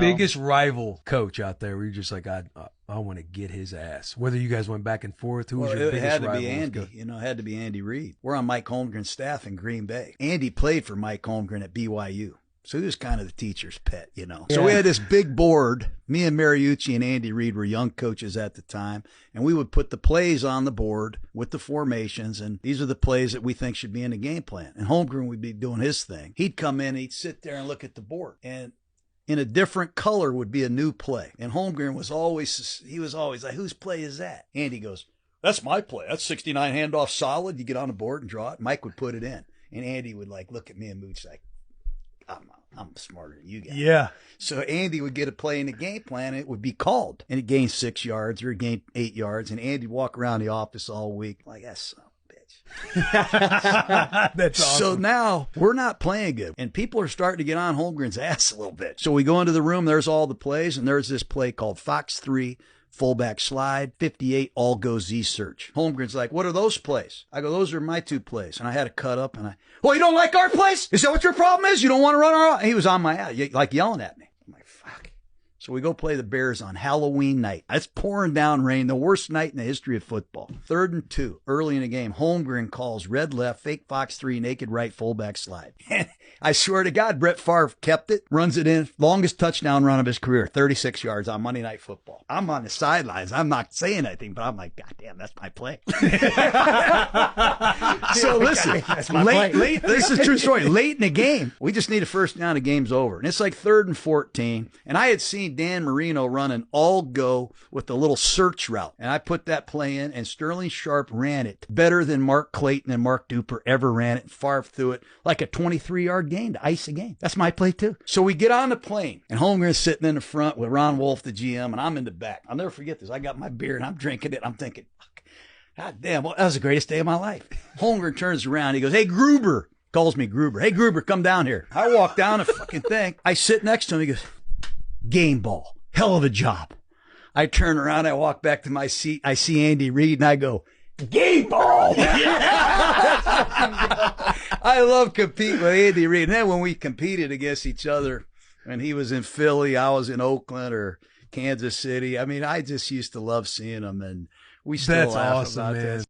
biggest rival coach out there where you're just like, I want to get his ass? Whether you guys went back and forth, who was your biggest rival? It had to be Andy. It had to be Andy Reid. We're on Mike Holmgren's staff in Green Bay. Andy played for Mike Holmgren at BYU. So he was kind of the teacher's pet, Yeah. So we had this big board. Me and Mariucci and Andy Reid were young coaches at the time, and we would put the plays on the board with the formations, and these are the plays that we think should be in the game plan. And Holmgren would be doing his thing. He'd come in, he'd sit there and look at the board, and in a different color would be a new play. And Holmgren was always like, whose play is that? Andy goes, that's my play. That's 69 handoff solid. You get on the board and draw it. Mike would put it in. And Andy would look at me and Mooch like, I'm smarter than you guys. Yeah. So Andy would get a play in the game plan, and it would be called. And it gained 6 yards or it gained 8 yards. And Andy'd walk around the office all week like, that son of a bitch. That's awesome. So now we're not playing good. And people are starting to get on Holmgren's ass a little bit. So we go into the room, there's all the plays, and there's this play called Fox 3. Fullback slide, 58, all go Z search. Holmgren's like, what are those plays? I go, those are my 2 plays. And I had to cut up and well, you don't like our plays? Is that what your problem is? You don't want to run our, and he was on my ass, like yelling at me. I'm like, fuck. So we go play the Bears on Halloween night. It's pouring down rain, the worst night in the history of football. 3rd and 2, early in the game. Holmgren calls red left, fake Fox 3, naked right, fullback slide. And I swear to God, Brett Favre kept it, runs it in, longest touchdown run of his career, 36 yards on Monday Night Football. I'm on the sidelines. I'm not saying anything, but I'm like, God damn, that's my play. So listen, late, this is a true story. Late in the game, we just need a first down, the game's over. And it's like 3rd and 14. And I had seen Dan Marino run an all-go with the little search route. And I put that play in, and Sterling Sharp ran it better than Mark Clayton and Mark Duper ever ran it. Favre threw it like a 23-yard game to ice the game. That's my play too. So we get on the plane, and Holmgren's sitting in the front with Ron Wolf, the GM, and I'm in the back. I'll never forget this. I got my beer, and I'm drinking it. I'm thinking, fuck, God damn, well, that was the greatest day of my life. Holmgren turns around. He goes, hey, Gruber. Calls me Gruber. Hey, Gruber, come down here. I walk down the fucking thing. I sit next to him. He goes, game ball. Hell of a job. I turn around. I walk back to my seat. I see Andy Reid, and I go, game ball. I love competing with Andy Reid. And then when we competed against each other, when he was in Philly, I was in Oakland or Kansas City. I mean, I just used to love seeing him, and we still laugh about that.